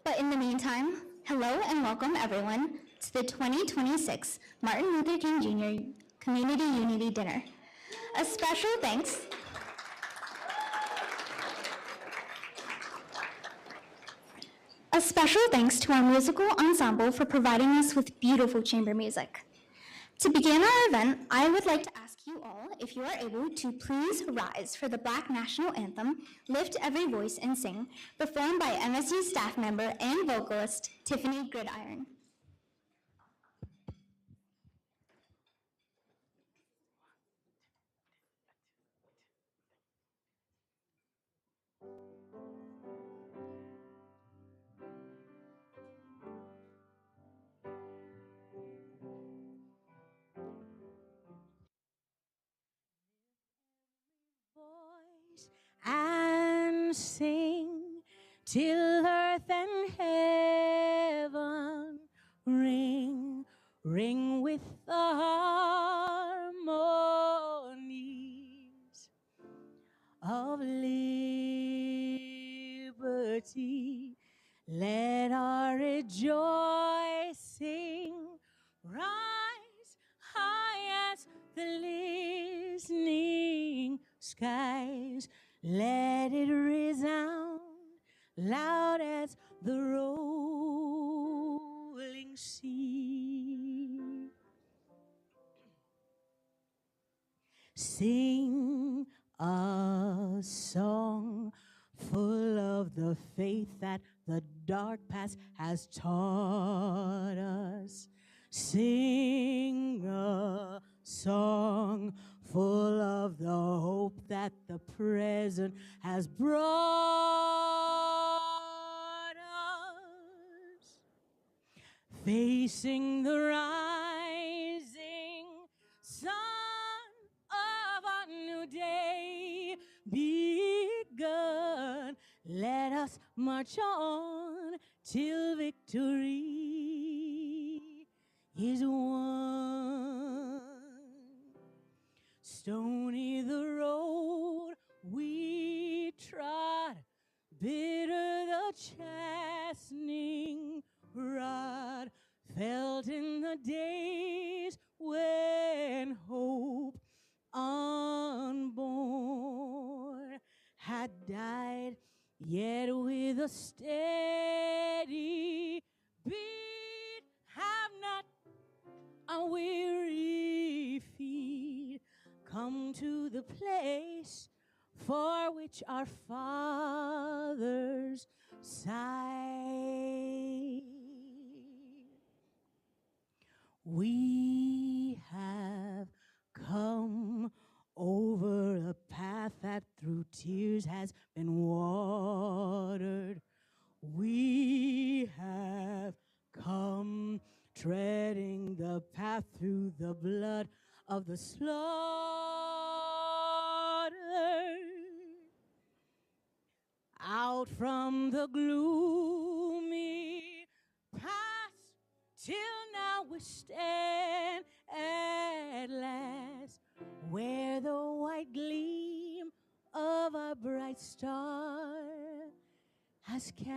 But in the meantime, hello and welcome everyone to the 2026 Martin Luther King Jr. Community Unity Dinner. A special thanks to our musical ensemble for providing us with beautiful chamber music. To begin our event, I would like to ask you all, if you are able, to please rise for the Black National Anthem, Lift Every Voice and Sing, performed by MSU staff member and vocalist Tiffany Gridiron. And sing till earth and heaven ring, ring with the harmonies of liberty. Let our rejoicing rise high as the listening skies. Let it resound loud as the rolling sea. Sing a song full of the faith that the dark past has taught us. Sing a song full of the hope that the present has brought us. Facing the rising sun of a new day begun. Let us march on till victory is won. Stony the road we trod, bitter the chastening rod, felt in the days when hope unborn had died, yet with a steady beat have not a weary feet come to the place for which our fathers sighed. We have come over a path that through tears has been watered. We have come treading the path through the blood of the slaughtered. Out from the gloomy past till now we stand at last, where the white gleam of a bright star has cast.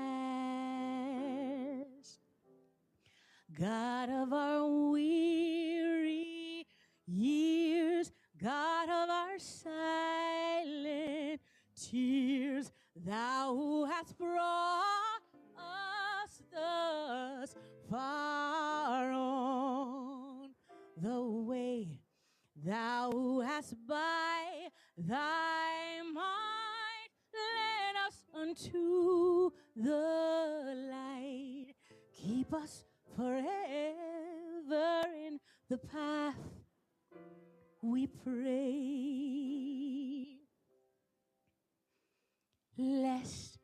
God of our weary years, God of our silent tears, thou who hast brought us thus far on the way, thou who hast by thy might led us unto the light. Keep us forever in the path, we pray, lest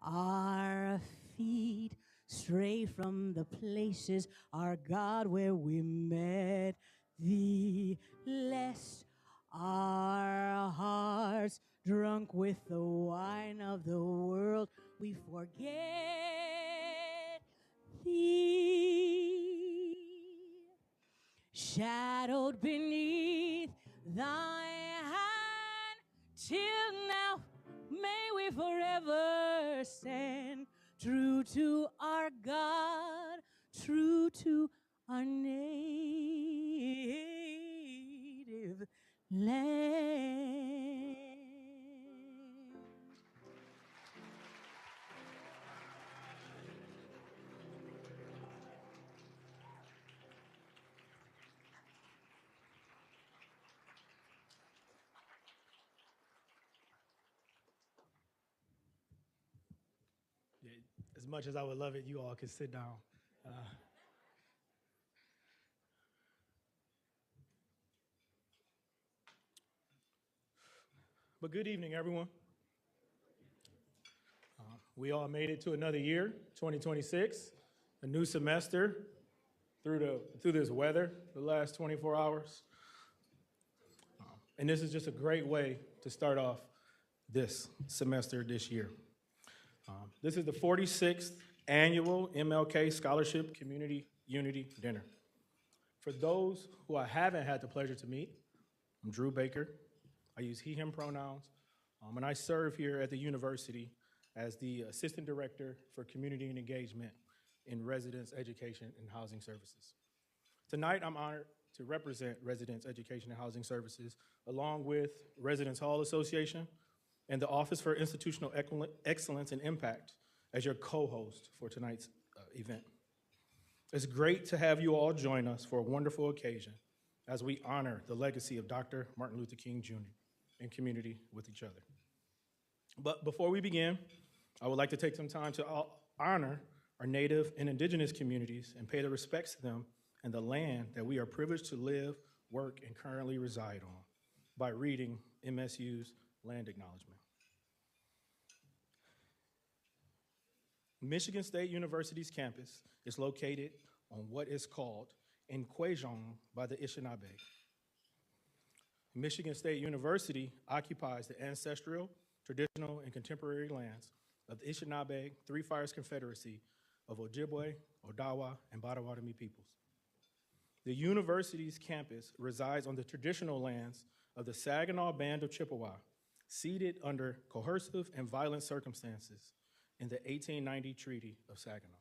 our feet stray from the places, our God, where we met thee, lest our hearts, drunk with the wine of the world, we forget thee. Shadowed beneath thy hand, till now may we forever stand true to our As much as I would love it, you all can sit down. But good evening, everyone. We all made it to another year, 2026, a new semester through this weather the last 24 hours. And this is just a great way to start off this semester this year. This is the 46th annual MLK Scholarship Community Unity Dinner. For those who I haven't had the pleasure to meet, I'm Drew Baker. I use he, him pronouns, and I serve here at the university as the Assistant Director for Community and Engagement in Residence Education and Housing Services. Tonight, I'm honored to represent Residence Education and Housing Services, along with Residence Hall Association and the Office for Institutional Excellence and Impact as your co-host for tonight's event. It's great to have you all join us for a wonderful occasion as we honor the legacy of Dr. Martin Luther King Jr. in community with each other. But before we begin, I would like to take some time to honor our Native and Indigenous communities and pay the respects to them and the land that we are privileged to live, work, and currently reside on by reading MSU's land acknowledgement. Michigan State University's campus is located on what is called Nkwejong by the Anishinaabe. Michigan State University occupies the ancestral, traditional, and contemporary lands of the Anishinaabe Three Fires Confederacy of Ojibwe, Odawa, and Potawatomi peoples. The university's campus resides on the traditional lands of the Saginaw Band of Chippewa, ceded under coercive and violent circumstances in the 1890 Treaty of Saginaw.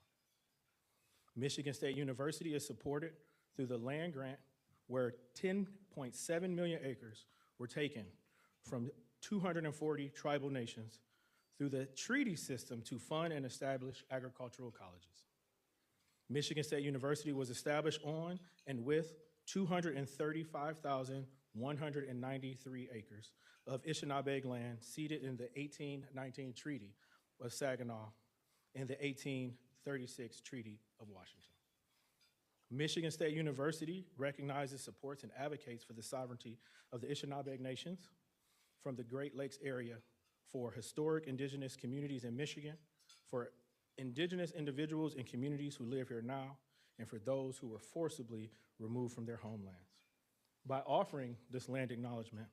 Michigan State University is supported through the land grant where 10.7 million acres were taken from 240 tribal nations through the treaty system to fund and establish agricultural colleges. Michigan State University was established on and with 235,193 acres of Anishinaabe land ceded in the 1819 Treaty of Saginaw and the 1836 Treaty of Washington. Michigan State University recognizes, supports, and advocates for the sovereignty of the Anishinaabe nations from the Great Lakes area for historic indigenous communities in Michigan, for indigenous individuals and communities who live here now, and for those who were forcibly removed from their homelands. By offering this land acknowledgement,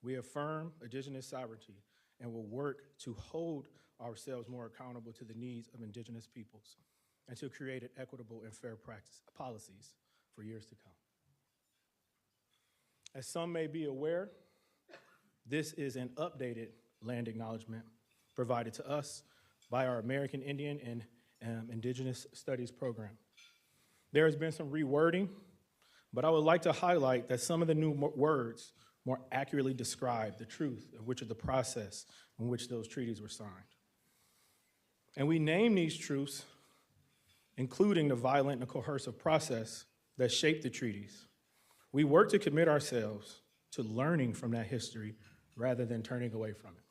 we affirm indigenous sovereignty and will work to hold ourselves more accountable to the needs of indigenous peoples and to create an equitable and fair practice policies for years to come. As some may be aware, this is an updated land acknowledgement provided to us by our American Indian and Indigenous Studies program. There has been some rewording, but I would like to highlight that some of the new words more accurately describe the truth of which of the process in which those treaties were signed. And we name these truths, including the violent and coercive process that shaped the treaties. We work to commit ourselves to learning from that history rather than turning away from it,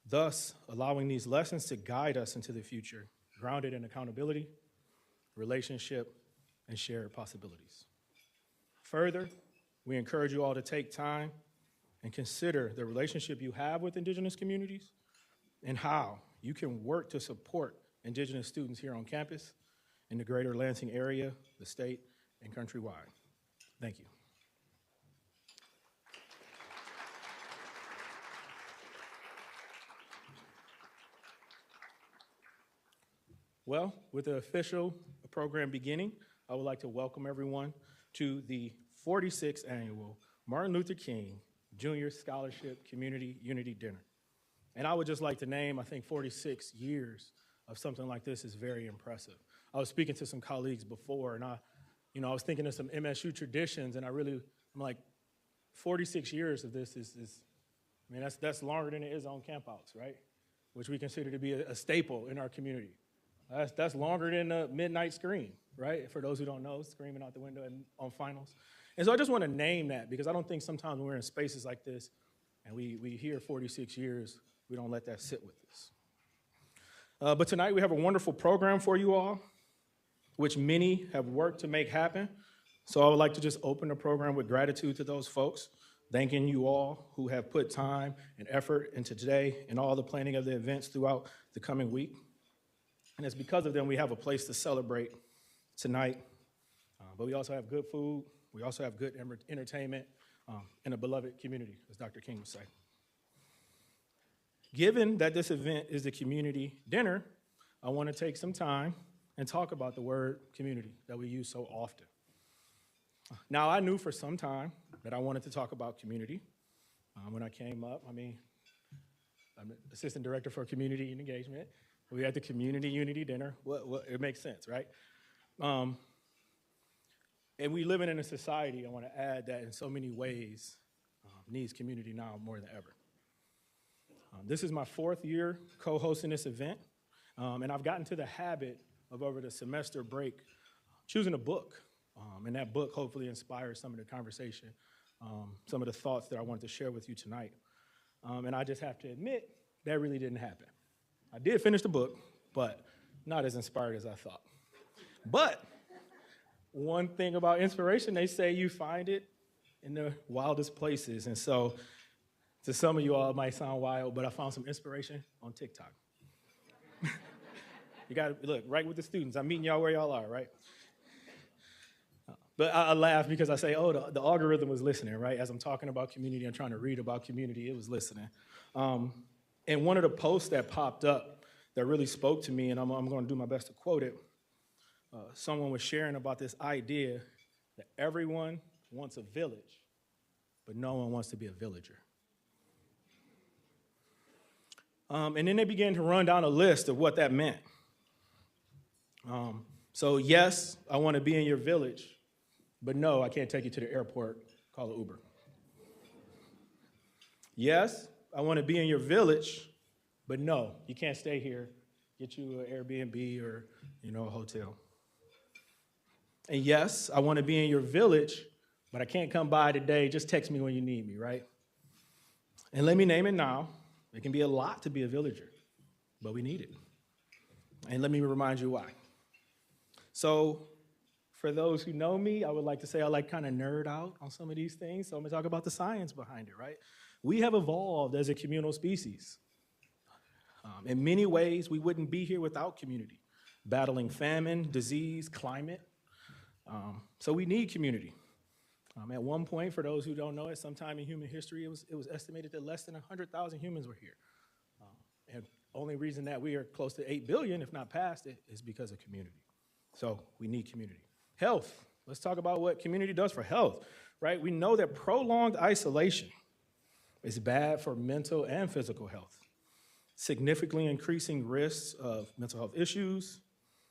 thus allowing these lessons to guide us into the future, grounded in accountability, relationship, and shared possibilities. Further, we encourage you all to take time and consider the relationship you have with indigenous communities and how you can work to support indigenous students here on campus, in the greater Lansing area, the state, and countrywide. Thank you. Well, with the official program beginning, I would like to welcome everyone to the 46th annual Martin Luther King Jr. Scholarship Community Unity Dinner. And I would just like to name, I think 46 years of something like this is very impressive. I was speaking to some colleagues before, and I was thinking of some MSU traditions, and I'm like, 46 years of this that's longer than it is on campouts, right? Which we consider to be a staple in our community. That's longer than the midnight scream, right? For those who don't know, screaming out the window on finals. And so I just want to name that because I don't think sometimes when we're in spaces like this and we hear 46 years, we don't let that sit with us. But tonight we have a wonderful program for you all, which many have worked to make happen. So I would like to just open the program with gratitude to those folks, thanking you all who have put time and effort into today and all the planning of the events throughout the coming week. And it's because of them we have a place to celebrate tonight. But we also have good food, we also have good entertainment, and a beloved community, as Dr. King would say. Given that this event is the community dinner, I want to take some time and talk about the word community that we use so often. Now, I knew for some time that I wanted to talk about community. When I came up, I'm the assistant director for community and engagement. We had the community unity dinner. It makes sense, right? And we live in a society, I want to add, that in so many ways needs community now more than ever. This is my 4th year co-hosting this event, and I've gotten to the habit of, over the semester break, choosing a book, and that book hopefully inspires some of the conversation, some of the thoughts that I wanted to share with you tonight. And I just have to admit, that really didn't happen. I did finish the book, but not as inspired as I thought. But one thing about inspiration, they say you find it in the wildest places, and so to some of you all, it might sound wild, but I found some inspiration on TikTok. You got to look right with the students. I'm meeting y'all where y'all are, right? But I laugh because I say, oh, the algorithm was listening, right? As I'm talking about community and trying to read about community, it was listening. And one of the posts that popped up that really spoke to me, and I'm going to do my best to quote it, someone was sharing about this idea that everyone wants a village, but no one wants to be a villager. And then they began to run down a list of what that meant. So yes, I want to be in your village, but no, I can't take you to the airport, call an Uber. Yes, I want to be in your village, but no, you can't stay here, get you an Airbnb or, a hotel. And yes, I want to be in your village, but I can't come by today, just text me when you need me, right? And let me name it now. It can be a lot to be a villager, but we need it. And let me remind you why. So for those who know me, I would like to say I like kind of nerd out on some of these things. So I'm going to talk about the science behind it, right? We have evolved as a communal species. In many ways, we wouldn't be here without community, battling famine, disease, climate. So we need community. At one point, for those who don't know it, sometime in human history, it was estimated that less than 100,000 humans were here. And only reason that we are close to 8 billion, if not past it, is because of community. So we need community. Health. Let's talk about what community does for health, right? We know that prolonged isolation is bad for mental and physical health, significantly increasing risks of mental health issues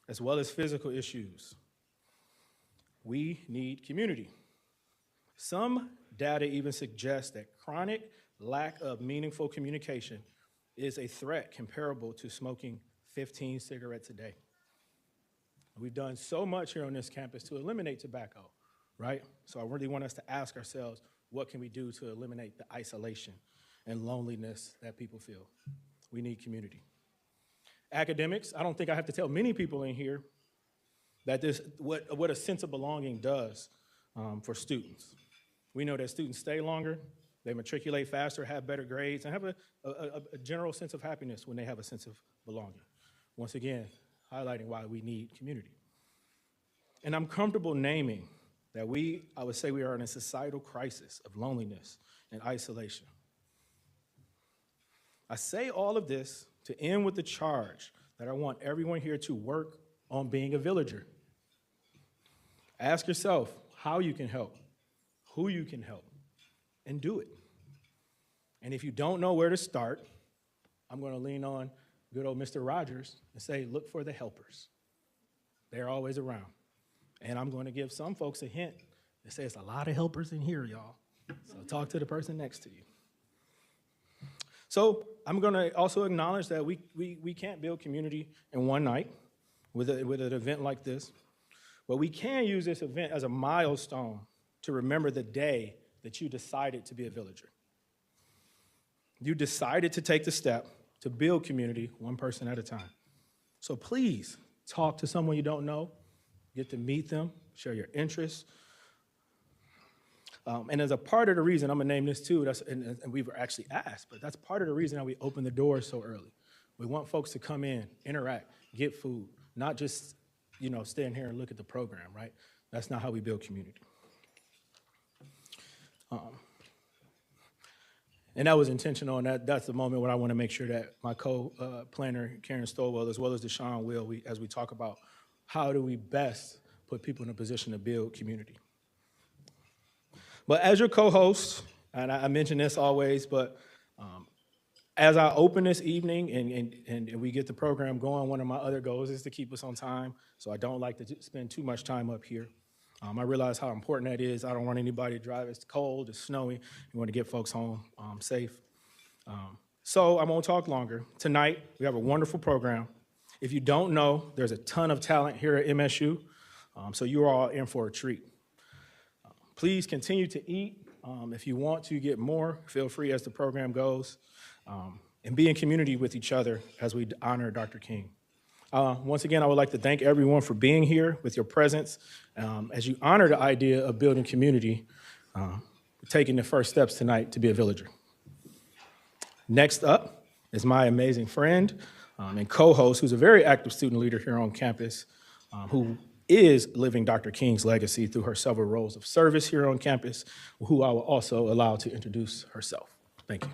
as well as physical issues. We need community. Some data even suggests that chronic lack of meaningful communication is a threat comparable to smoking 15 cigarettes a day. We've done so much here on this campus to eliminate tobacco, right? So I really want us to ask ourselves, what can we do to eliminate the isolation and loneliness that people feel? We need community. Academics, I don't think I have to tell many people in here that what a sense of belonging does for students. We know that students stay longer, they matriculate faster, have better grades, and have a general sense of happiness when they have a sense of belonging. Once again, highlighting why we need community. And I'm comfortable naming that I would say we are in a societal crisis of loneliness and isolation. I say all of this to end with the charge that I want everyone here to work on being a villager. Ask yourself how you can help, who you can help, and do it. And if you don't know where to start, I'm going to lean on good old Mr. Rogers and say, look for the helpers. They're always around. And I'm going to give some folks a hint and say, it's a lot of helpers in here, y'all. So talk to the person next to you. So I'm going to also acknowledge that we can't build community in one night with an event like this, but we can use this event as a milestone to remember the day that you decided to be a villager. You decided to take the step to build community one person at a time. So please talk to someone you don't know, get to meet them, share your interests. And as a part of the reason, I'm gonna name this too, and we were actually asked, but that's part of the reason that we open the doors so early. We want folks to come in, interact, get food, not just stand here and look at the program, right? That's not how we build community. And that was intentional, and that's the moment where I want to make sure that my co-planner, Karen Stowell, as well as Deshaun Will, as we talk about how do we best put people in a position to build community. But as your co-host, and I mention this always, but as I open this evening and we get the program going, one of my other goals is to keep us on time, so I don't like to spend too much time up here. I realize how important that is. I don't want anybody to drive. It's cold, it's snowy. We want to get folks home safe. So I won't talk longer. Tonight, we have a wonderful program. If you don't know, there's a ton of talent here at MSU, so you're all in for a treat. Please continue to eat. If you want to get more, feel free as the program goes. And be in community with each other as we honor Dr. King. Once again, I would like to thank everyone for being here with your presence. As you honor the idea of building community, taking the first steps tonight to be a villager. Next up is my amazing friend and co-host, who's a very active student leader here on campus, who is living Dr. King's legacy through her several roles of service here on campus, who I will also allow to introduce herself. Thank you.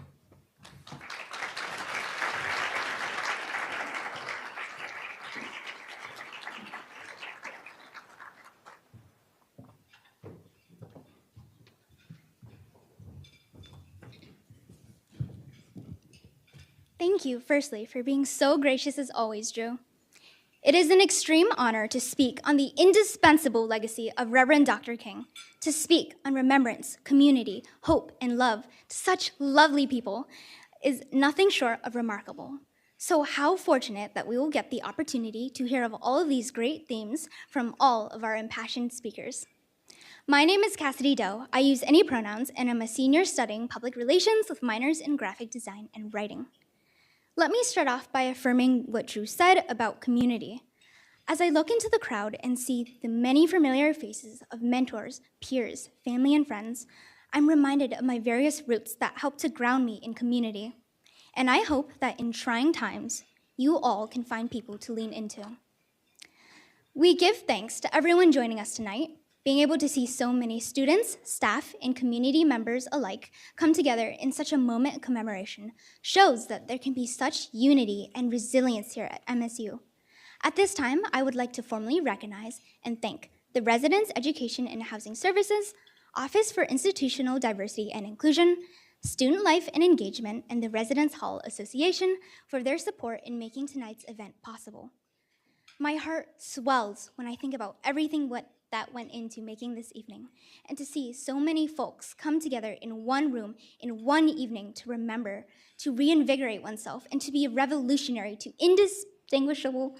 Thank you, firstly, for being so gracious as always, Drew. It is an extreme honor to speak on the indispensable legacy of Reverend Dr. King, to speak on remembrance, community, hope, and love to such lovely people is nothing short of remarkable. So how fortunate that we will get the opportunity to hear of all of these great themes from all of our impassioned speakers. My name is Cassidy Doe. I use any pronouns, and I'm a senior studying public relations with minors in graphic design and writing. Let me start off by affirming what Drew said about community. As I look into the crowd and see the many familiar faces of mentors, peers, family, and friends, I'm reminded of my various roots that help to ground me in community. And I hope that in trying times, you all can find people to lean into. We give thanks to everyone joining us tonight. Being able to see so many students, staff, and community members alike come together in such a moment of commemoration shows that there can be such unity and resilience here at MSU. At this time, I would like to formally recognize and thank the Residence Education and Housing Services, Office for Institutional Diversity and Inclusion, Student Life and Engagement, and the Residence Hall Association for their support in making tonight's event possible. My heart swells when I think about everything that went into making this evening, and to see so many folks come together in one room in one evening to remember, to reinvigorate oneself, and to be revolutionary to indispensable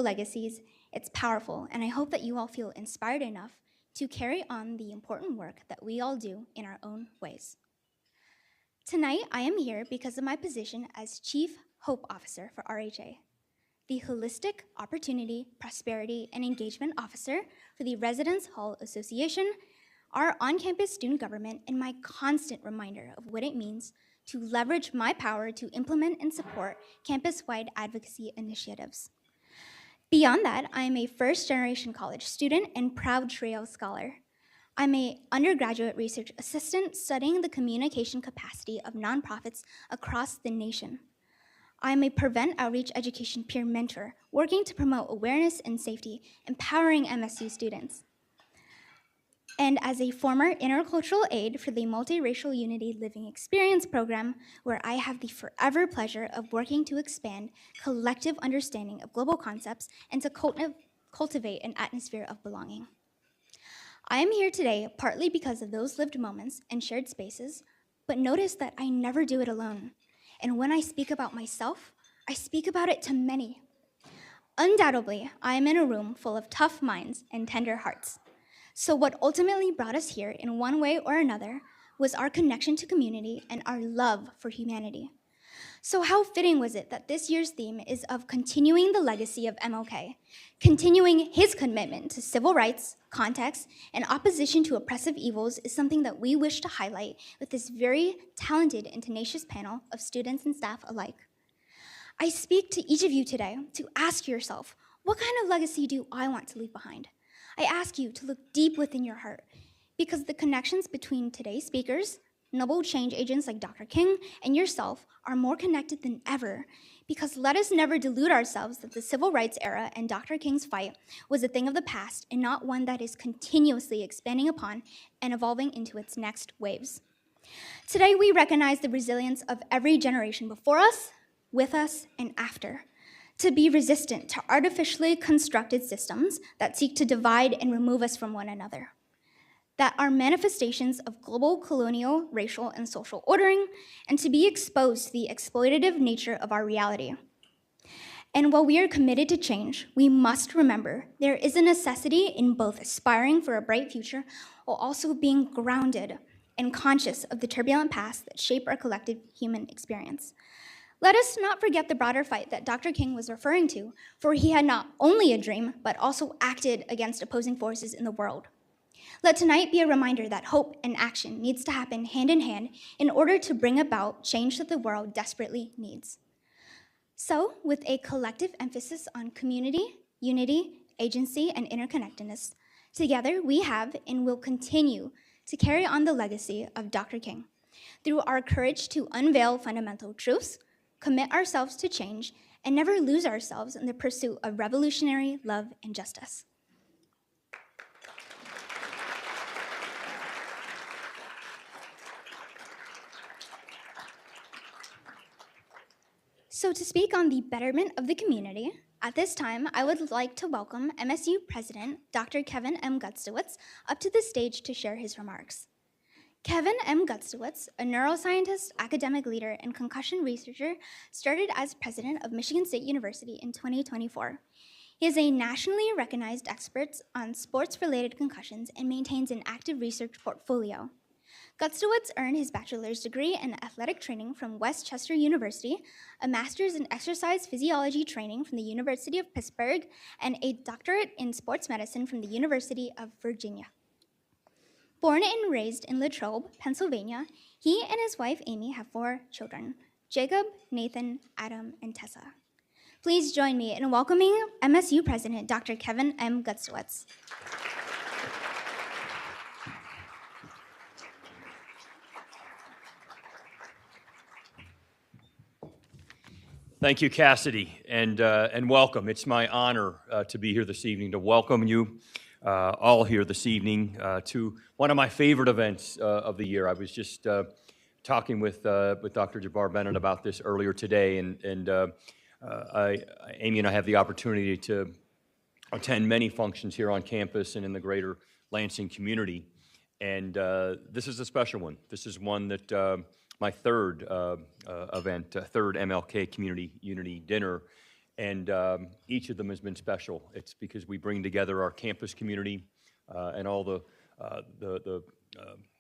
legacies. It's powerful, and I hope that you all feel inspired enough to carry on the important work that we all do in our own ways. Tonight, I am here because of my position as Chief Hope Officer for RHA, the Holistic Opportunity, Prosperity, and Engagement Officer for the Residence Hall Association, our on-campus student government, and my constant reminder of what it means to leverage my power to implement and support campus-wide advocacy initiatives. Beyond that, I am a first-generation college student and proud TRIO scholar. I'm an undergraduate research assistant studying the communication capacity of nonprofits across the nation. I'm a Prevent Outreach Education peer mentor, working to promote awareness and safety, empowering MSU students. And as a former intercultural aide for the Multiracial Unity Living Experience program, where I have the forever pleasure of working to expand collective understanding of global concepts and to cultivate an atmosphere of belonging. I am here today partly because of those lived moments and shared spaces, but notice that I never do it alone. And when I speak about myself, I speak about it to many. Undoubtedly, I am in a room full of tough minds and tender hearts. So what ultimately brought us here in one way or another was our connection to community and our love for humanity. So how fitting was it that this year's theme is of continuing the legacy of MLK, continuing his commitment to civil rights, context, and opposition to oppressive evils is something that we wish to highlight with this very talented and tenacious panel of students and staff alike. I speak to each of you today to ask yourself, what kind of legacy do I want to leave behind? I ask you to look deep within your heart, because the connections between today's speakers, noble change agents like Dr. King, and yourself are more connected than ever. Because let us never delude ourselves that the civil rights era and Dr. King's fight was a thing of the past and not one that is continuously expanding upon and evolving into its next waves. Today, we recognize the resilience of every generation before us, with us, and after, to be resistant to artificially constructed systems that seek to divide and remove us from one another, that are manifestations of global colonial, racial, and social ordering, and to be exposed to the exploitative nature of our reality. And while we are committed to change, we must remember there is a necessity in both aspiring for a bright future while also being grounded and conscious of the turbulent past that shape our collective human experience. Let us not forget the broader fight that Dr. King was referring to, for he had not only a dream, but also acted against opposing forces in the world. Let tonight be a reminder that hope and action needs to happen hand in hand in order to bring about change that the world desperately needs. So, with a collective emphasis on community, unity, agency, and interconnectedness, together we have and will continue to carry on the legacy of Dr. King through our courage to unveil fundamental truths, commit ourselves to change, and never lose ourselves in the pursuit of revolutionary love and justice. So to speak on the betterment of the community, at this time, I would like to welcome MSU President Dr. Kevin M. Gutstowitz up to the stage to share his remarks. Kevin M. Gutstowitz, a neuroscientist, academic leader, and concussion researcher, started as president of Michigan State University in 2024. He is a nationally recognized expert on sports-related concussions and maintains an active research portfolio. Gutstowitz earned his bachelor's degree in athletic training from West Chester University, a master's in exercise physiology training from the University of Pittsburgh, and a doctorate in sports medicine from the University of Virginia. Born and raised in Latrobe, Pennsylvania, he and his wife Amy have 4 children: Jacob, Nathan, Adam, and Tessa. Please join me in welcoming MSU President Dr. Kevin M. Gutstowitz. Thank you, Cassidy, and welcome. It's my honor to be here this evening, to welcome you all here this evening to one of my favorite events of the year. I was just talking with Dr. Jabbar Bennett about this earlier today, and Amy and I have the opportunity to attend many functions here on campus and in the greater Lansing community, and this is a special one. This is one that my third event, third MLK Community Unity Dinner, and each of them has been special. It's because we bring together our campus community and all the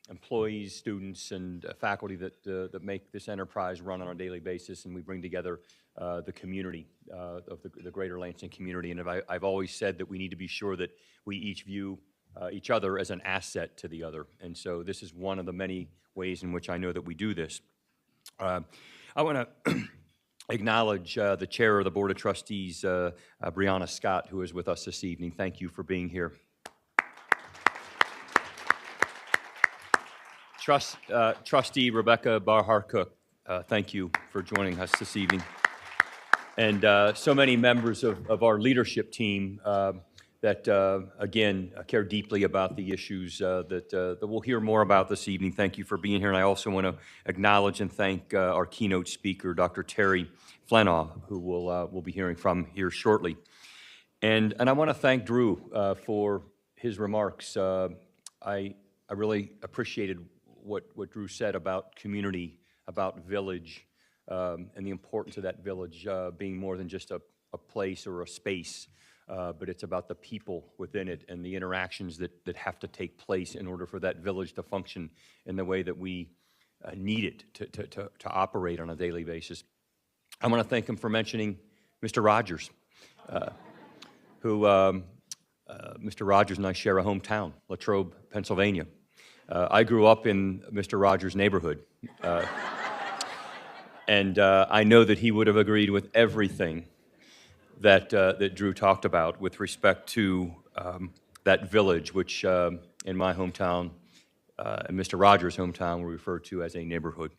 employees, students, and faculty that make this enterprise run on a daily basis, and we bring together the community of the greater Lansing community. And I've always said that we need to be sure that we each view each other as an asset to the other, and so this is one of the many ways in which I know that we do this. I want to acknowledge the chair of the Board of Trustees, Brianna Scott, who is with us this evening. Thank you for being here. Trustee Rebecca Barhar-Cook, thank you for joining us this evening. And so many members of our leadership team that, again, care deeply about the issues that we'll hear more about this evening. Thank you for being here. And I also want to acknowledge and thank our keynote speaker, Dr. Terry Flenaw, who we'll be hearing from here shortly. And I want to thank Drew for his remarks. I really appreciated what Drew said about community, about village, and the importance of that village being more than just a place or a space. But it's about the people within it and the interactions that have to take place in order for that village to function in the way that we need it to operate on a daily basis. I want to thank him for mentioning Mr. Rogers, Mr. Rogers and I share a hometown, Latrobe, Pennsylvania. I grew up in Mr. Rogers' neighborhood. And I know that he would have agreed with everything that Drew talked about with respect to that village, which in my hometown, and Mr. Rogers' hometown, we refer to as a neighborhood.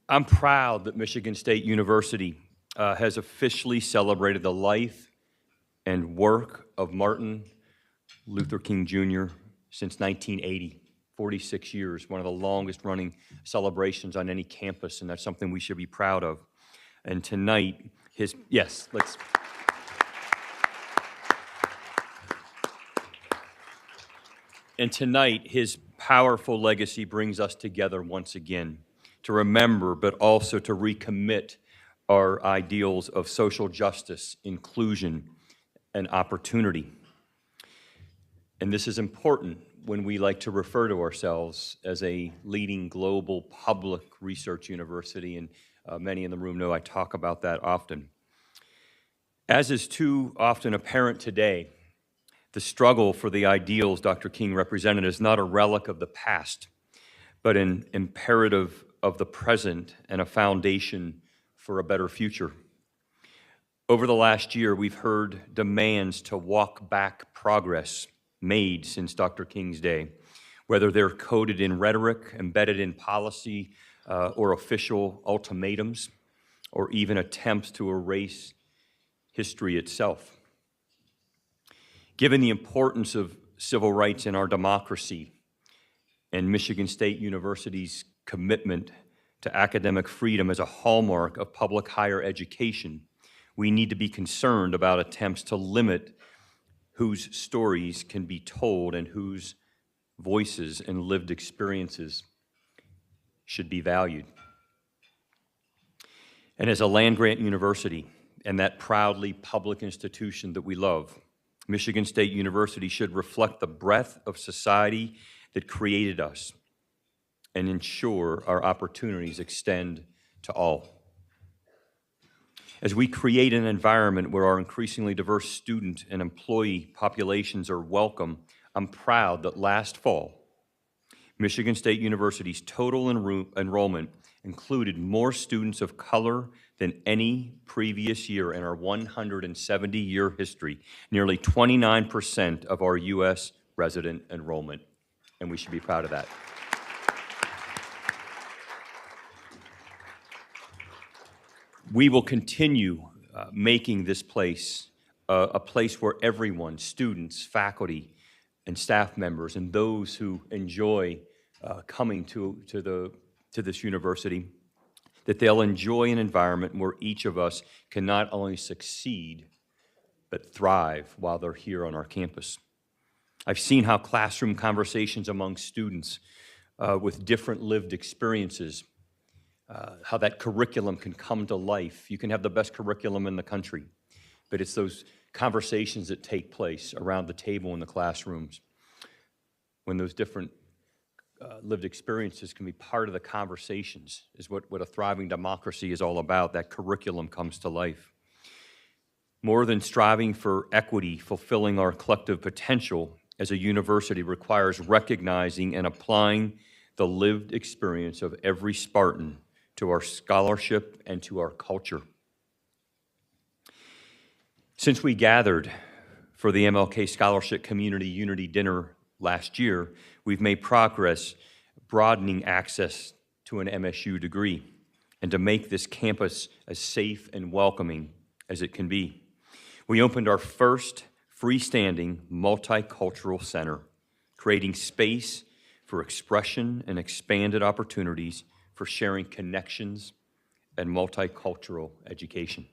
I'm proud that Michigan State University has officially celebrated the life and work of Martin Luther King Jr. since 1980, 46 years, one of the longest running celebrations on any campus, and that's something we should be proud of. And tonight, his powerful legacy brings us together once again to remember, but also to recommit our ideals of social justice, inclusion, and opportunity. And this is important when we like to refer to ourselves as a leading global public research university, and many in the room know I talk about that often. As is too often apparent today, the struggle for the ideals Dr. King represented is not a relic of the past, but an imperative of the present and a foundation for a better future. Over the last year, we've heard demands to walk back progress made since Dr. King's day, whether they're coded in rhetoric, embedded in policy, or official ultimatums, or even attempts to erase history itself. Given the importance of civil rights in our democracy and Michigan State University's commitment to academic freedom as a hallmark of public higher education, we need to be concerned about attempts to limit whose stories can be told and whose voices and lived experiences should be valued. And as a land-grant university and that proudly public institution that we love, Michigan State University should reflect the breadth of society that created us and ensure our opportunities extend to all. As we create an environment where our increasingly diverse student and employee populations are welcome, I'm proud that last fall, Michigan State University's total enrollment included more students of color than any previous year in our 170-year history, nearly 29% of our U.S. resident enrollment, and we should be proud of that. We will continue making this place a place where everyone, students, faculty, and staff members, and those who enjoy coming to this university, that they'll enjoy an environment where each of us can not only succeed, but thrive while they're here on our campus. I've seen how classroom conversations among students with different lived experiences, how that curriculum can come to life. You can have the best curriculum in the country, but it's those conversations that take place around the table in the classrooms when those different lived experiences can be part of the conversations is what a thriving democracy is all about. That curriculum comes to life. More than striving for equity, fulfilling our collective potential as a university requires recognizing and applying the lived experience of every Spartan to our scholarship and to our culture. Since we gathered for the MLK Scholarship Community Unity Dinner last year, we've made progress broadening access to an MSU degree and to make this campus as safe and welcoming as it can be. We opened our first freestanding multicultural center, creating space for expression and expanded opportunities for sharing connections and multicultural education.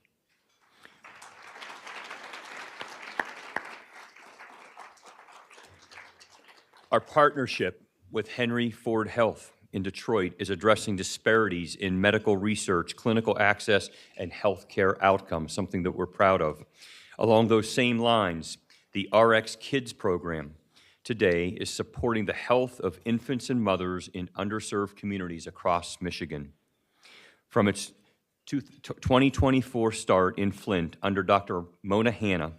Our partnership with Henry Ford Health in Detroit is addressing disparities in medical research, clinical access, and healthcare outcomes, something that we're proud of. Along those same lines, the RX Kids program today is supporting the health of infants and mothers in underserved communities across Michigan. From its 2024 start in Flint under Dr. Mona Hanna,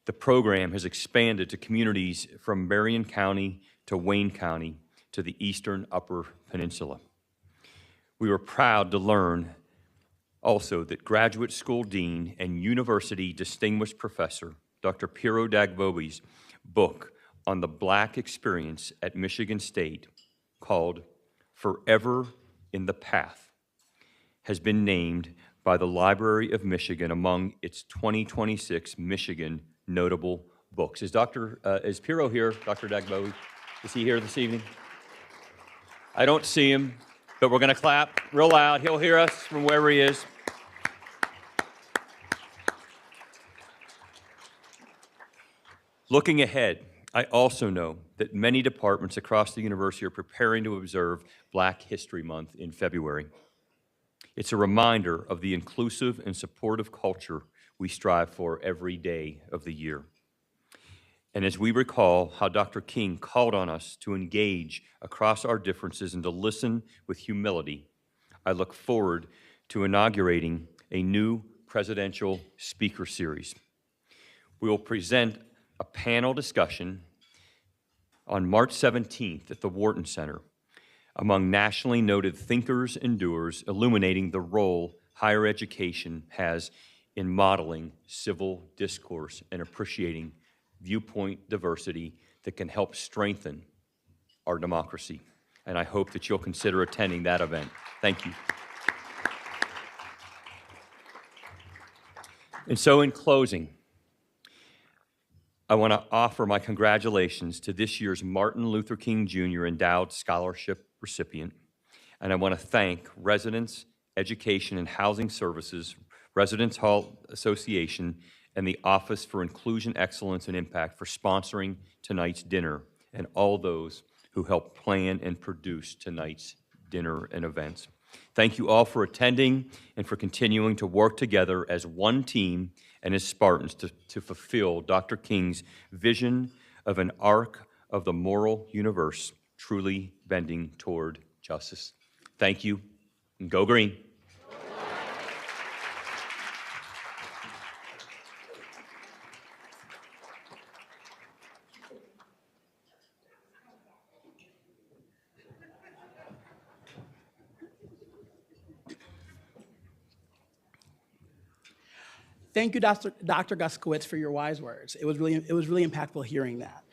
the program has expanded to communities from Marion County to Wayne County to the eastern Upper Peninsula. We were proud to learn also that graduate school dean and university distinguished professor, Dr. Piero Dagbobi's book on the Black experience at Michigan State, called Forever in the Path, has been named by the Library of Michigan among its 2026 Michigan notable books. Is Piero here, Dr. Dagbobi? Is he here this evening? I don't see him, but we're going to clap real loud. He'll hear us from wherever he is. Looking ahead, I also know that many departments across the university are preparing to observe Black History Month in February. It's a reminder of the inclusive and supportive culture we strive for every day of the year. And as we recall how Dr. King called on us to engage across our differences and to listen with humility, I look forward to inaugurating a new presidential speaker series. We will present a panel discussion on March 17th at the Wharton Center among nationally noted thinkers and doers illuminating the role higher education has in modeling civil discourse and appreciating viewpoint diversity that can help strengthen our democracy. And I hope that you'll consider attending that event. Thank you. And so in closing, I want to offer my congratulations to this year's Martin Luther King Jr. Endowed Scholarship recipient, and I want to thank Residents, Education and Housing Services, Residence Hall Association, and the Office for Inclusion, Excellence, and Impact for sponsoring tonight's dinner, and all those who helped plan and produce tonight's dinner and events. Thank you all for attending and for continuing to work together as one team and as Spartans to fulfill Dr. King's vision of an arc of the moral universe truly bending toward justice. Thank you, and go green. Thank you, Dr. Guskowitz, for your wise words. It was really impactful hearing that.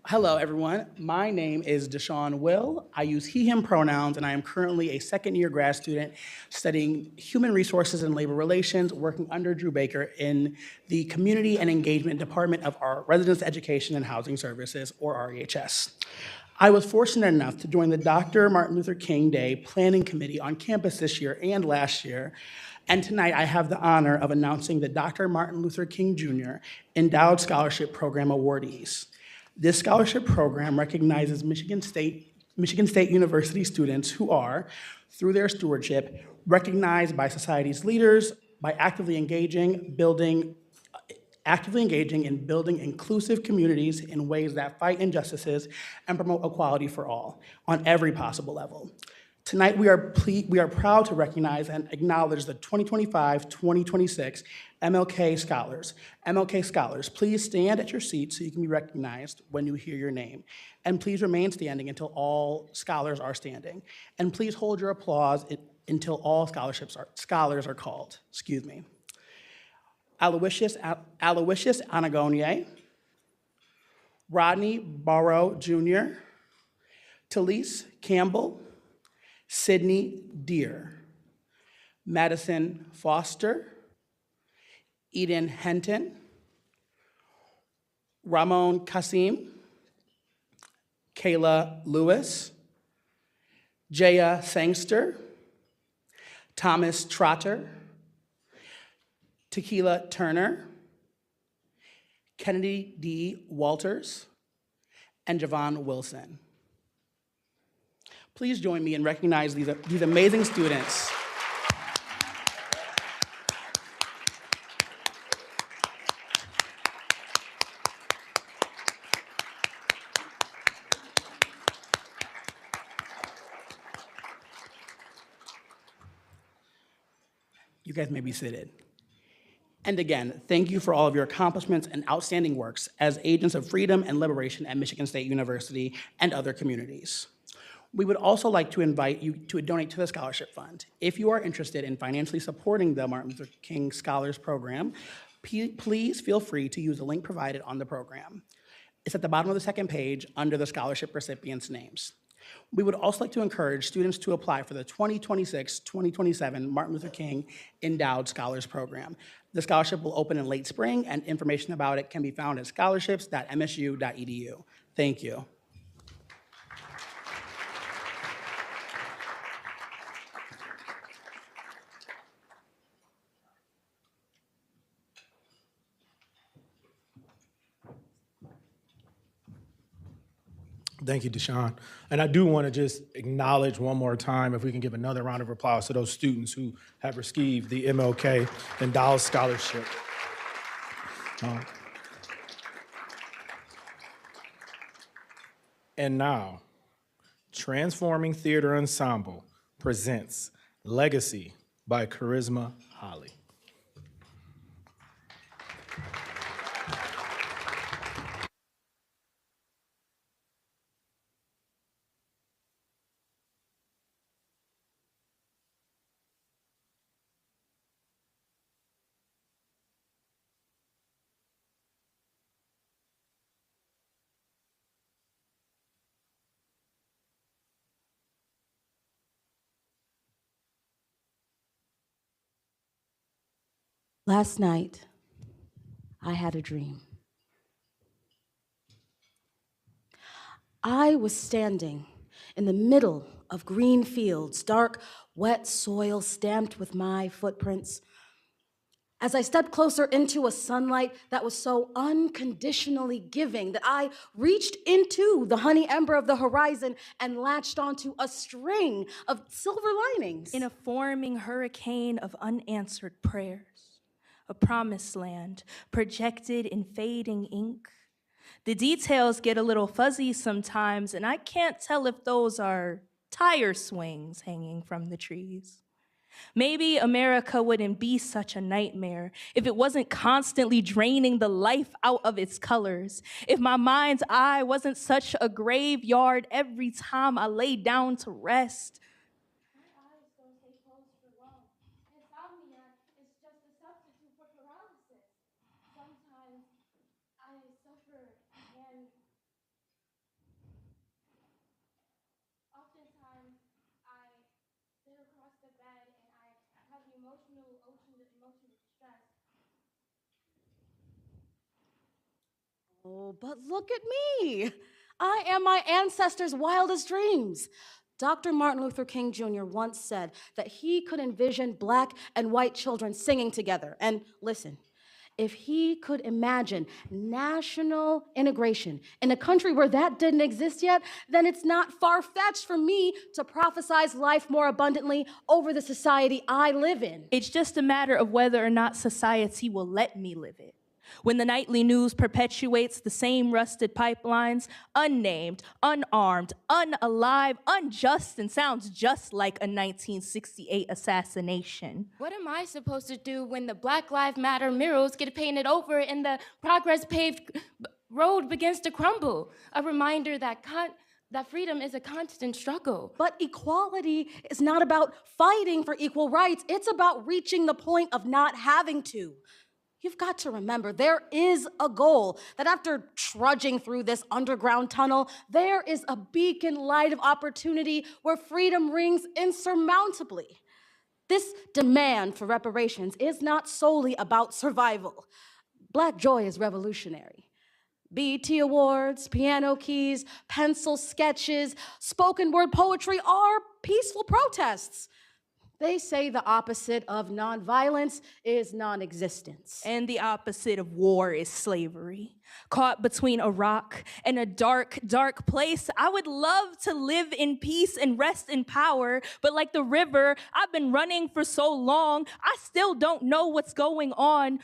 Hello, everyone. My name is Deshaun Will. I use he, him pronouns, and I am currently a second-year grad student studying human resources and labor relations, working under Drew Baker in the Community and Engagement Department of our Residence Education and Housing Services, or REHS. I was fortunate enough to join the Dr. Martin Luther King Day Planning Committee on campus this year and last year. And tonight, I have the honor of announcing the Dr. Martin Luther King Jr. Endowed Scholarship Program awardees. This scholarship program recognizes Michigan State University students who are, through their stewardship, recognized by society's leaders by actively engaging in building inclusive communities in ways that fight injustices and promote equality for all on every possible level. Tonight, we are proud to recognize and acknowledge the 2025-2026 MLK Scholars. MLK Scholars, please stand at your seat so you can be recognized when you hear your name. And please remain standing until all scholars are standing. And please hold your applause until all scholars are called. Excuse me. Aloysius Anagonye, Rodney Barrow Jr., Talise Campbell, Sydney Deere, Madison Foster, Eden Henton, Ramon Kasim, Kayla Lewis, Jaya Sangster, Thomas Trotter, Tequila Turner, Kennedy D. Walters, and Javon Wilson. Please join me in recognizing these amazing students. guys may be seated. And again, thank you for all of your accomplishments and outstanding works as agents of freedom and liberation at Michigan State University and other communities. We would also like to invite you to donate to the Scholarship Fund. If you are interested in financially supporting the Martin Luther King Scholars Program, please feel free to use the link provided on the program. It's at the bottom of the second page under the scholarship recipients' names. We would also like to encourage students to apply for the 2026-2027 Martin Luther King Endowed Scholars Program. The scholarship will open in late spring, and information about it can be found at scholarships.msu.edu. Thank you. Thank you, Deshaun. And I do want to just acknowledge one more time, if we can give another round of applause to those students who have received the MLK Endowed Scholarship. And now, Transforming Theater Ensemble presents Legacy by Charisma Holly. Last night, I had a dream. I was standing in the middle of green fields, dark, wet soil stamped with my footprints. As I stepped closer into a sunlight that was so unconditionally giving that I reached into the honey ember of the horizon and latched onto a string of silver linings. In a forming hurricane of unanswered prayers, a promised land projected in fading ink. The details get a little fuzzy sometimes, and I can't tell if those are tire swings hanging from the trees. Maybe America wouldn't be such a nightmare if it wasn't constantly draining the life out of its colors, if my mind's eye wasn't such a graveyard every time I lay down to rest. My eyes don't stay closed for long. Insomnia is just a substitute for paralysis. Sometimes I suffer and oftentimes I sit across the bed and I have emotional distress. Oh, but look at me. I am my ancestors' wildest dreams. Dr. Martin Luther King Jr. once said that he could envision black and white children singing together. And listen, if he could imagine national integration in a country where that didn't exist yet, then it's not far-fetched for me to prophesize life more abundantly over the society I live in. It's just a matter of whether or not society will let me live it. When the nightly news perpetuates the same rusted pipelines, unnamed, unarmed, unalive, unjust, and sounds just like a 1968 assassination. What am I supposed to do when the Black Lives Matter murals get painted over and the progress paved road begins to crumble? A reminder that freedom is a constant struggle. But equality is not about fighting for equal rights. It's about reaching the point of not having to. You've got to remember, there is a goal, that after trudging through this underground tunnel, there is a beacon light of opportunity where freedom rings insurmountably. This demand for reparations is not solely about survival. Black joy is revolutionary. BET Awards, piano keys, pencil sketches, spoken word poetry are peaceful protests. They say the opposite of nonviolence is non-existence. And the opposite of war is slavery. Caught between a rock and a dark, dark place, I would love to live in peace and rest in power, but like the river, I've been running for so long, I still don't know what's going on.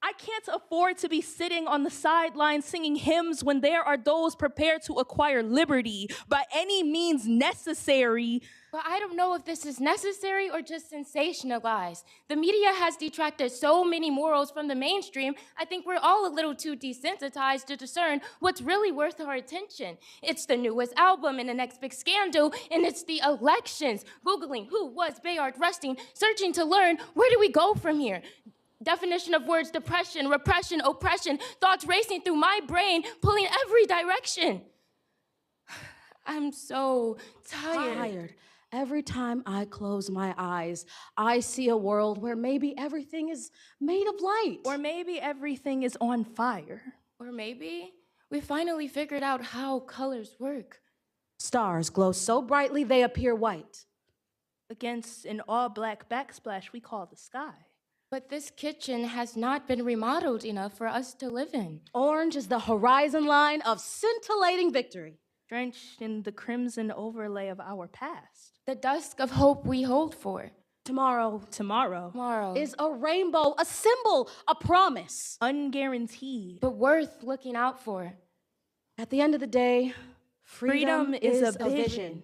I can't afford to be sitting on the sidelines singing hymns when there are those prepared to acquire liberty by any means necessary. But I don't know if this is necessary or just sensationalized. The media has detracted so many morals from the mainstream, I think we're all a little too desensitized to discern what's really worth our attention. It's the newest album and the next big scandal, and it's the elections. Googling who was Bayard Rustin, searching to learn where do we go from here. Definition of words: depression, repression, oppression, thoughts racing through my brain, pulling every direction. I'm so tired. Every time I close my eyes, I see a world where maybe everything is made of light. Or maybe everything is on fire. Or maybe we finally figured out how colors work. Stars glow so brightly they appear white. Against an all-black backsplash we call the sky. But this kitchen has not been remodeled enough for us to live in. Orange is the horizon line of scintillating victory. Drenched in the crimson overlay of our past. The dusk of hope we hold for. Tomorrow Tomorrow is a rainbow, a symbol, a promise. Unguaranteed. but worth looking out for. At the end of the day, freedom is a vision.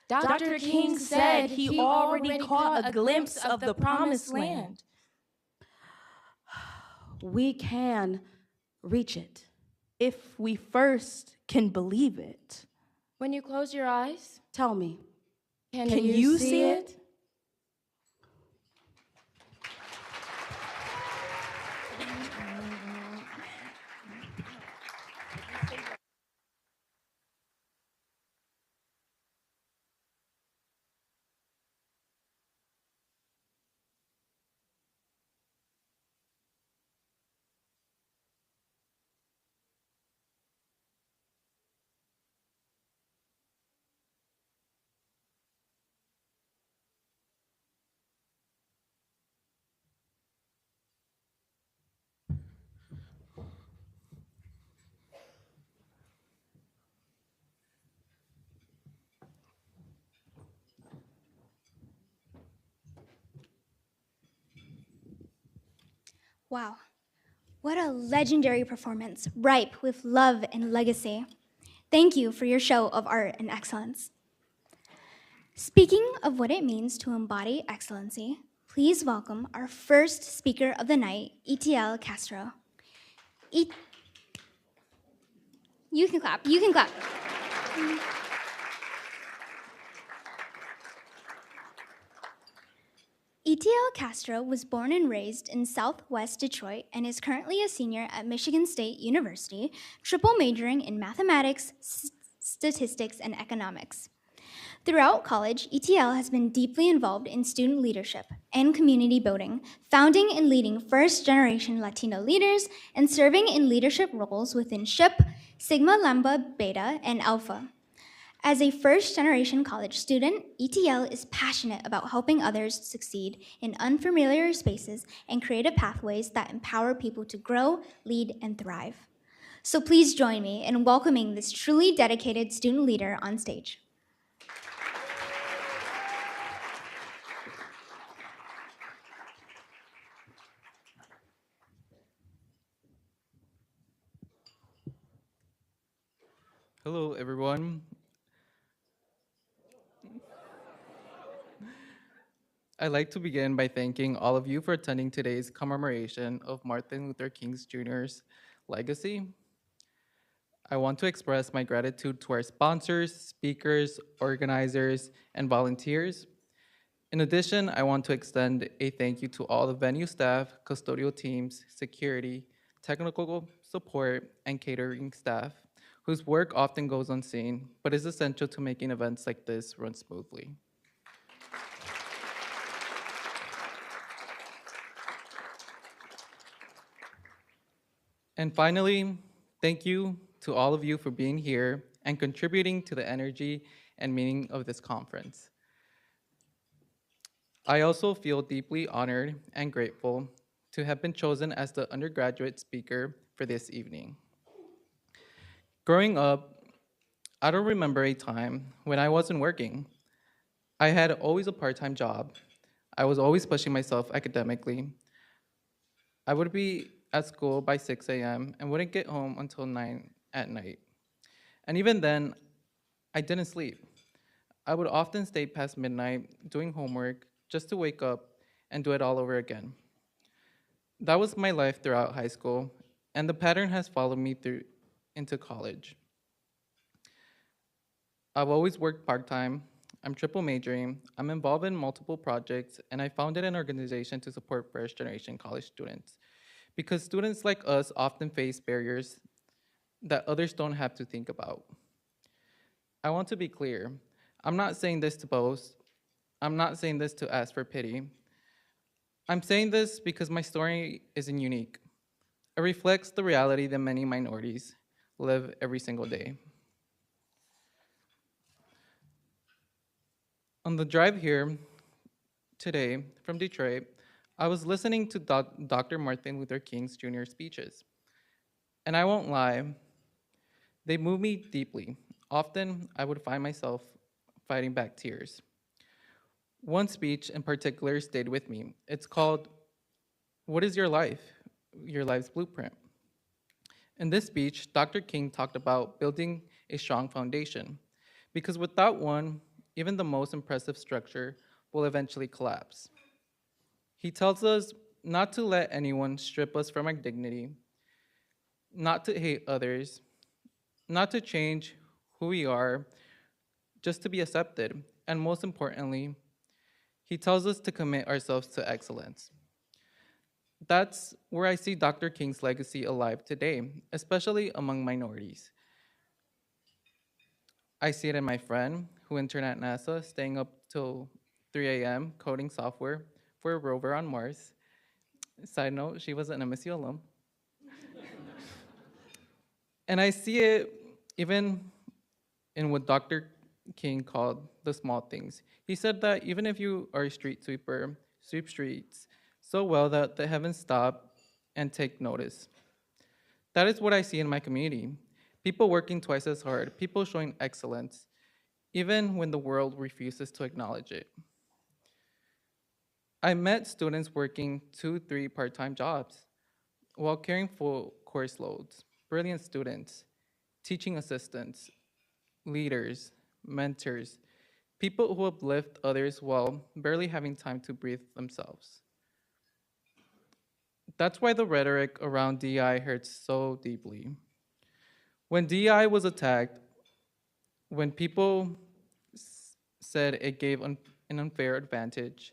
Dr. King said he already caught a glimpse of the promised land. We can reach it. If we first can believe it. When you close your eyes, Tell me, can you see it? Wow, what a legendary performance, ripe with love and legacy. Thank you for your show of art and excellence. Speaking of what it means to embody excellency, please welcome our first speaker of the night, ETL Castro. You can clap, you can clap. ETL Castro was born and raised in Southwest Detroit and is currently a senior at Michigan State University, triple majoring in mathematics, statistics, and economics. Throughout college, ETL has been deeply involved in student leadership and community building, founding and leading first-generation Latino leaders, and serving in leadership roles within SHIP, Sigma Lambda Beta, and Alpha. As a first-generation college student, ETL is passionate about helping others succeed in unfamiliar spaces and creative pathways that empower people to grow, lead, and thrive. So please join me in welcoming this truly dedicated student leader on stage. Hello, everyone. I'd like to begin by thanking all of you for attending today's commemoration of Martin Luther King Jr.'s legacy. I want to express my gratitude to our sponsors, speakers, organizers, and volunteers. In addition, I want to extend a thank you to all the venue staff, custodial teams, security, technical support, and catering staff, whose work often goes unseen, but is essential to making events like this run smoothly. And finally, thank you to all of you for being here and contributing to the energy and meaning of this conference. I also feel deeply honored and grateful to have been chosen as the undergraduate speaker for this evening. Growing up, I don't remember a time when I wasn't working. I had always a part-time job. I was always pushing myself academically. I would be at school by 6 a.m. and wouldn't get home until 9 at night. And even then, I didn't sleep. I would often stay past midnight doing homework just to wake up and do it all over again. That was my life throughout high school, and the pattern has followed me through into college. I've always worked part-time. I'm triple majoring. I'm involved in multiple projects, and I founded an organization to support first-generation college students because students like us often face barriers that others don't have to think about. I want to be clear. I'm not saying this to boast. I'm not saying this to ask for pity. I'm saying this because my story isn't unique. It reflects the reality that many minorities live every single day. On the drive here today from Detroit, I was listening to Dr. Martin Luther King Jr.'s speeches. And I won't lie, they move me deeply. Often, I would find myself fighting back tears. One speech in particular stayed with me. It's called, "What is your life? Your life's blueprint." In this speech, Dr. King talked about building a strong foundation, because without one, even the most impressive structure will eventually collapse. He tells us not to let anyone strip us from our dignity, not to hate others, not to change who we are, just to be accepted. And most importantly, he tells us to commit ourselves to excellence. That's where I see Dr. King's legacy alive today, especially among minorities. I see it in my friend who interned at NASA, staying up till 3 a.m. coding software for a rover on Mars. Side note, she was an MSU alum. And I see it even in what Dr. King called the small things. He said that even if you are a street sweeper, sweep streets so well that the heavens stop and take notice. That is what I see in my community. People working twice as hard, people showing excellence, even when the world refuses to acknowledge it. I met students working 2, 3 part-time jobs while carrying full course loads, brilliant students, teaching assistants, leaders, mentors, people who uplift others while barely having time to breathe themselves. That's why the rhetoric around DI hurts so deeply. When DI was attacked, when people said it gave an unfair advantage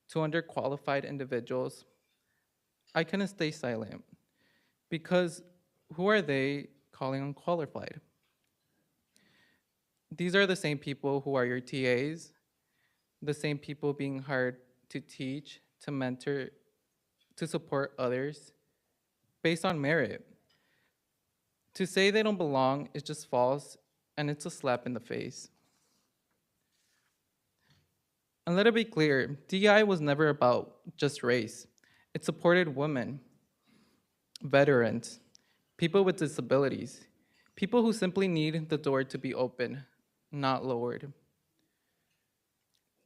to underqualified individuals, I couldn't stay silent because who are they calling unqualified? These are the same people who are your TAs, the same people being hired to teach, to mentor, to support others based on merit. To say they don't belong is just false, and it's a slap in the face. And let it be clear, DEI was never about just race. It supported women, veterans, people with disabilities, people who simply need the door to be open, not lowered.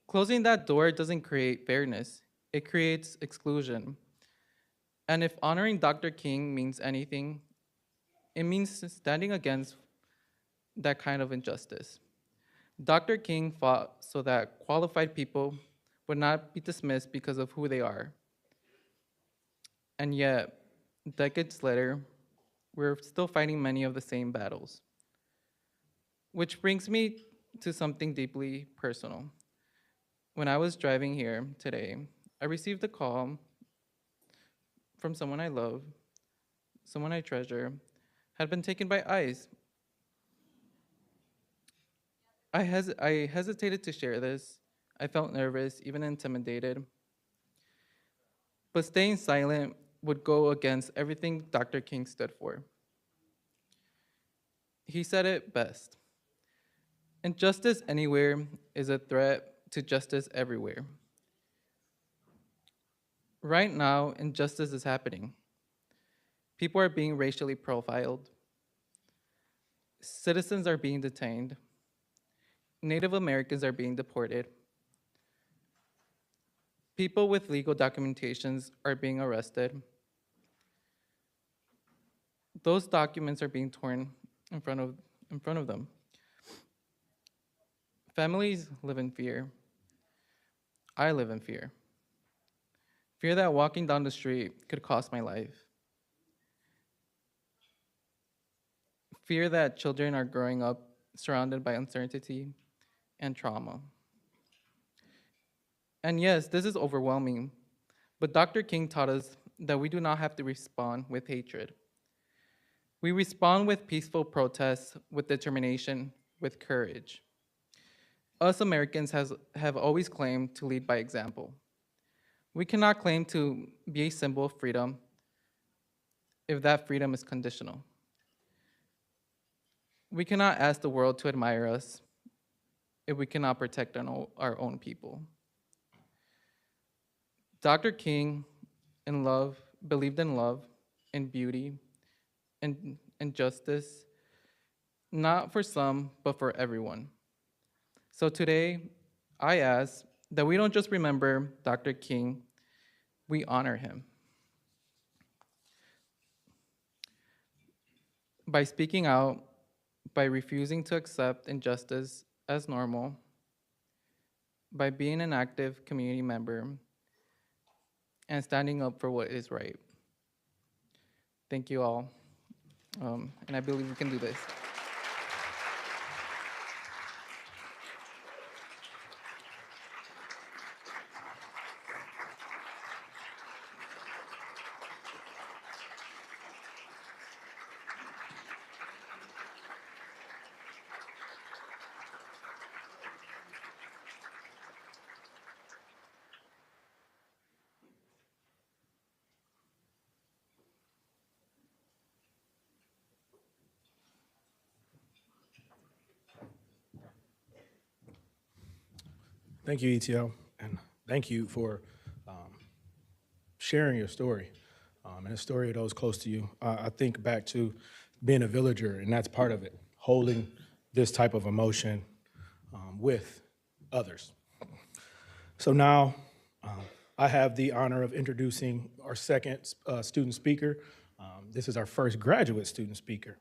Closing that door doesn't create fairness, it creates exclusion. And if honoring Dr. King means anything, it means standing against that kind of injustice. Dr. King fought so that qualified people would not be dismissed because of who they are. And yet, decades later, we're still fighting many of the same battles. Which brings me to something deeply personal. When I was driving here today, I received a call from someone I love, someone I treasure, had been taken by ICE. I hesitated to share this. I felt nervous, even intimidated. But staying silent would go against everything Dr. King stood for. He said it best. Injustice anywhere is a threat to justice everywhere. Right now, injustice is happening. People are being racially profiled. Citizens are being detained. Native Americans are being deported. People with legal documentations are being arrested. those documents are being torn in front of them. Families live in fear. I live in fear. Fear that walking down the street could cost my life. Fear that children are growing up surrounded by uncertainty and trauma. And yes, this is overwhelming, but Dr. King taught us that we do not have to respond with hatred. We respond with peaceful protests, with determination, with courage. Us Americans have always claimed to lead by example. We cannot claim to be a symbol of freedom if that freedom is conditional. We cannot ask the world to admire us if we cannot protect our own people. Dr. King believed in love, in beauty, and justice, not for some, but for everyone. So today, I ask that we don't just remember Dr. King, we honor him. By speaking out, by refusing to accept injustice as normal, by being an active community member, and standing up for what is right. Thank you all, and I believe we can do this. Thank you, ETL, and thank you for sharing your story and the story of those close to you. I think back to being a villager, and that's part of it, holding this type of emotion with others. So now I have the honor of introducing our second student speaker. This is our first graduate student speaker.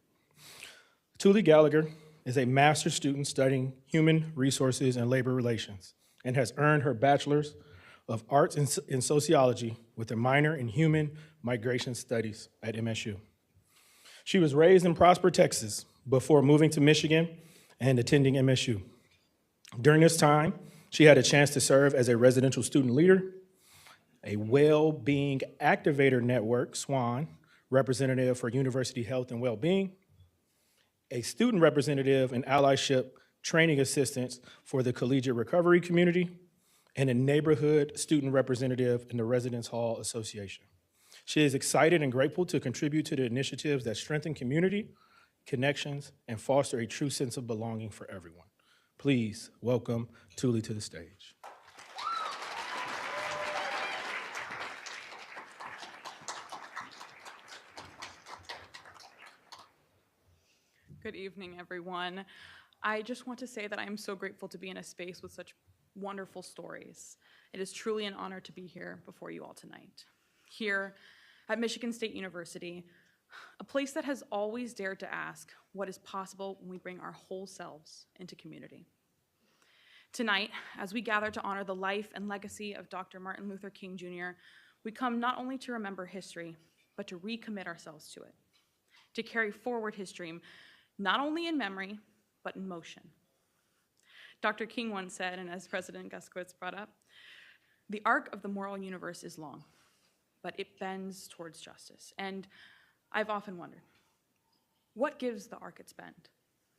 Tuli Gallagher is a master's student studying human resources and labor relations and has earned her bachelor's of arts in sociology with a minor in human migration studies at MSU. She was raised in Prosper, Texas, before moving to Michigan and attending MSU. During this time, she had a chance to serve as a residential student leader, a well-being activator network, SWAN, representative for University Health and Wellbeing, a student representative and allyship training assistant for the collegiate recovery community, and a neighborhood student representative in the Residence Hall Association. She is excited and grateful to contribute to the initiatives that strengthen community, connections, and foster a true sense of belonging for everyone. Please welcome Tuli to the stage. Good evening, everyone. I just want to say that I am so grateful to be in a space with such wonderful stories. It is truly an honor to be here before you all tonight. Here at Michigan State University, a place that has always dared to ask what is possible when we bring our whole selves into community. Tonight, as we gather to honor the life and legacy of Dr. Martin Luther King Jr., we come not only to remember history, but to recommit ourselves to it, to carry forward his dream, not only in memory, but in motion. Dr. King once said, and as President Guskowitz brought up, the arc of the moral universe is long, but it bends towards justice. And I've often wondered, what gives the arc its bend?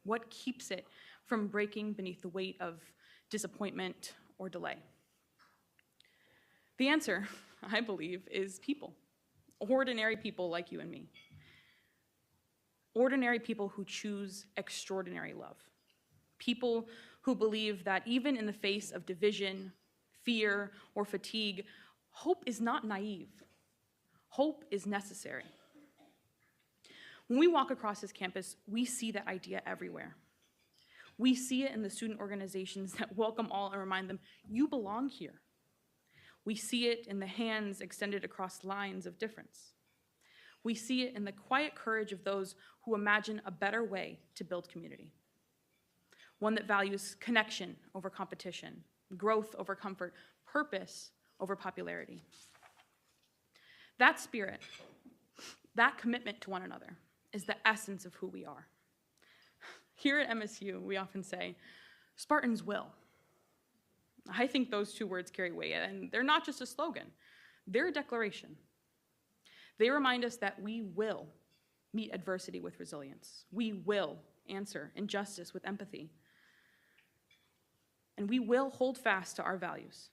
What keeps it from breaking beneath the weight of disappointment or delay? The answer, I believe, is people, ordinary people like you and me. Ordinary people who choose extraordinary love. People who believe that even in the face of division, fear, or fatigue, hope is not naive. Hope is necessary. When we walk across this campus, we see that idea everywhere. We see it in the student organizations that welcome all and remind them, you belong here. We see it in the hands extended across lines of difference. We see it in the quiet courage of those who imagine a better way to build community. One that values connection over competition, growth over comfort, purpose over popularity. That spirit, that commitment to one another, is the essence of who we are. Here at MSU, we often say, Spartans will. I think those two words carry weight, and they're not just a slogan, they're a declaration. They remind us that we will meet adversity with resilience. We will answer injustice with empathy. And we will hold fast to our values,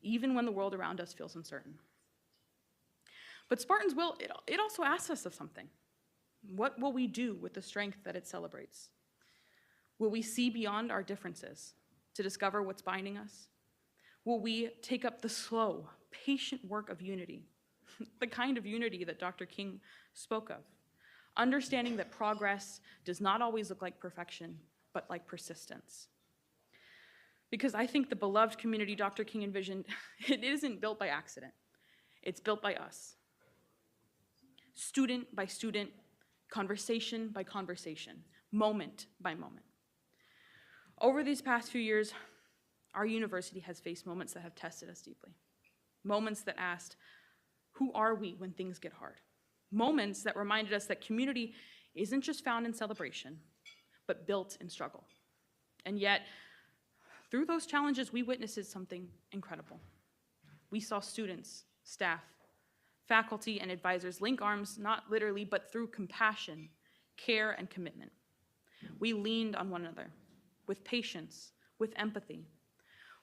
even when the world around us feels uncertain. But Spartans will, it also asks us of something. What will we do with the strength that it celebrates? Will we see beyond our differences to discover what's binding us? Will we take up the slow, patient work of unity, the kind of unity that Dr. King spoke of, understanding that progress does not always look like perfection, but like persistence? Because I think the beloved community Dr. King envisioned, it isn't built by accident. It's built by us. Student by student, conversation by conversation, moment by moment. Over these past few years, our university has faced moments that have tested us deeply. Moments that asked, who are we when things get hard? Moments that reminded us that community isn't just found in celebration, but built in struggle. And yet, through those challenges, we witnessed something incredible. We saw students, staff, faculty, and advisors link arms, not literally, but through compassion, care, and commitment. We leaned on one another with patience, with empathy,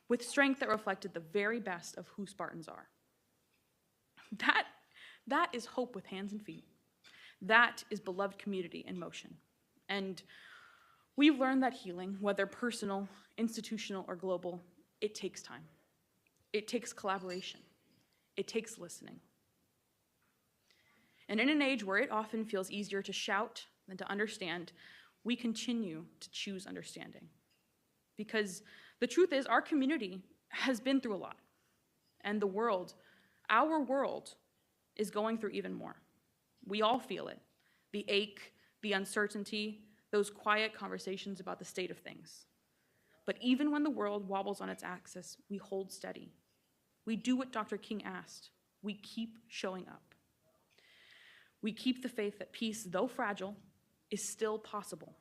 with strength that reflected the very best of who Spartans are. That is hope with hands and feet. That is beloved community in motion. And we've learned that healing, whether personal, institutional, or global, it takes time. It takes collaboration. It takes listening. And in an age where it often feels easier to shout than to understand, we continue to choose understanding. Because the truth is, our community has been through a lot. And the world, our world, is going through even more. We all feel it. The ache, the uncertainty, those quiet conversations about the state of things. But even when the world wobbles on its axis, we hold steady. We do what Dr. King asked. We keep showing up. We keep the faith that peace, though fragile, is still possible.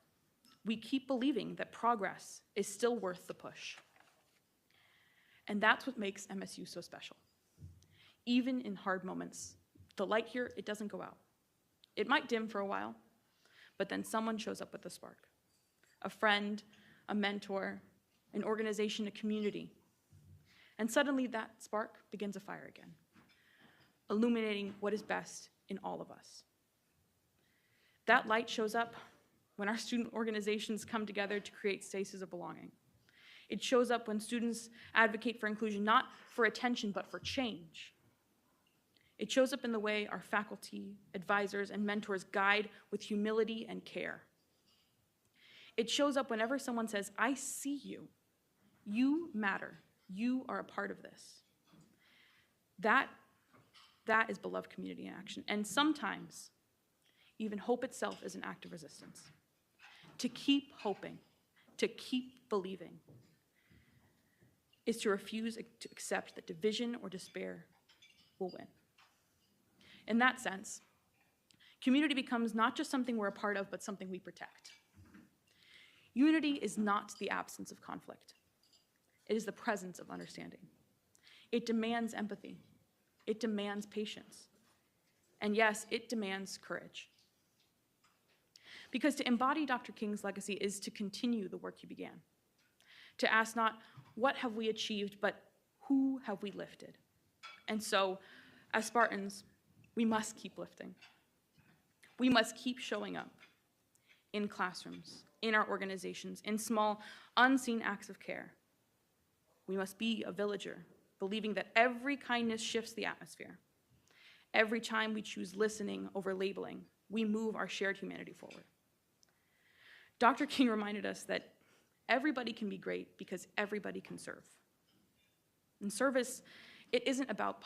We keep believing that progress is still worth the push. And that's what makes MSU so special. Even in hard moments, the light here, it doesn't go out. It might dim for a while, but then someone shows up with a spark. A friend, a mentor, an organization, a community. And suddenly that spark begins a fire again, illuminating what is best in all of us. That light shows up when our student organizations come together to create spaces of belonging. It shows up when students advocate for inclusion, not for attention, but for change. It shows up in the way our faculty, advisors, and mentors guide with humility and care. It shows up whenever someone says, I see you. You matter. You are a part of this. That is beloved community in action. And sometimes, even hope itself is an act of resistance. To keep hoping, to keep believing, is to refuse to accept that division or despair will win. In that sense, community becomes not just something we're a part of, but something we protect. Unity is not the absence of conflict. It is the presence of understanding. It demands empathy. It demands patience. And yes, it demands courage. Because to embody Dr. King's legacy is to continue the work he began. To ask not, what have we achieved, but who have we lifted? And so, as Spartans, we must keep lifting. We must keep showing up in classrooms, in our organizations, in small, unseen acts of care. We must be a villager, believing that every kindness shifts the atmosphere. Every time we choose listening over labeling, we move our shared humanity forward. Dr. King reminded us that everybody can be great because everybody can serve. And service, it isn't about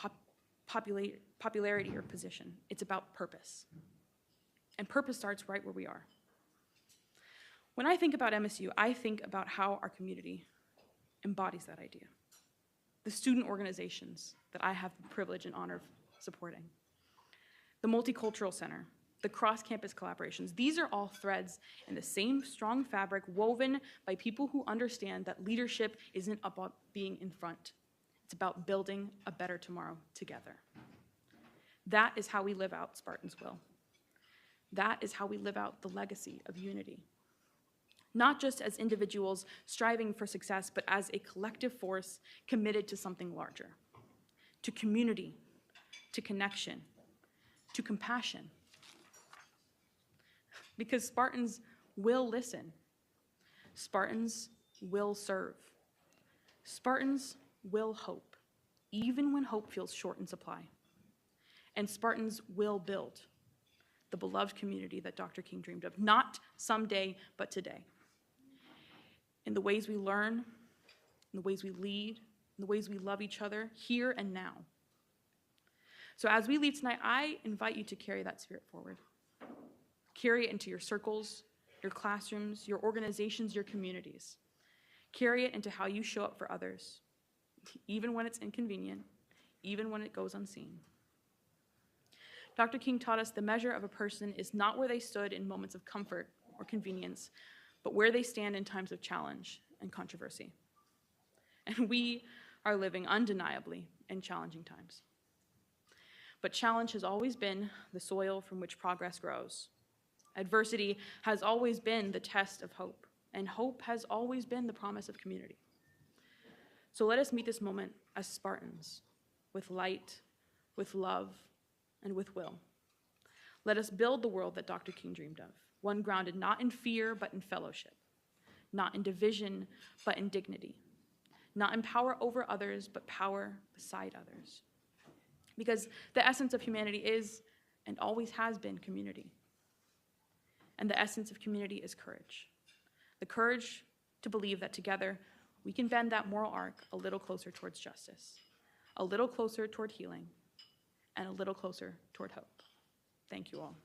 popularity or position. It's about purpose. And purpose starts right where we are. When I think about MSU, I think about how our community embodies that idea. The student organizations that I have the privilege and honor of supporting. The Multicultural Center, the cross-campus collaborations, these are all threads in the same strong fabric woven by people who understand that leadership isn't about being in front. It's about building a better tomorrow together. That is how we live out Spartans Will. That is how we live out the legacy of unity. Not just as individuals striving for success, but as a collective force committed to something larger, to community, to connection, to compassion. Because Spartans will listen. Spartans will serve. Spartans will hope, even when hope feels short in supply. And Spartans will build the beloved community that Dr. King dreamed of, not someday, but today. In the ways we learn, in the ways we lead, in the ways we love each other, here and now. So as we leave tonight, I invite you to carry that spirit forward. Carry it into your circles, your classrooms, your organizations, your communities. Carry it into how you show up for others, even when it's inconvenient, even when it goes unseen. Dr. King taught us the measure of a person is not where they stood in moments of comfort or convenience, but where they stand in times of challenge and controversy. And we are living undeniably in challenging times. But challenge has always been the soil from which progress grows. Adversity has always been the test of hope, and hope has always been the promise of community. So let us meet this moment as Spartans, with light, with love, and with will. Let us build the world that Dr. King dreamed of, one grounded not in fear, but in fellowship, not in division, but in dignity, not in power over others, but power beside others. Because the essence of humanity is, and always has been, community. And the essence of community is courage. The courage to believe that together we can bend that moral arc a little closer towards justice, a little closer toward healing, and a little closer toward hope. Thank you all.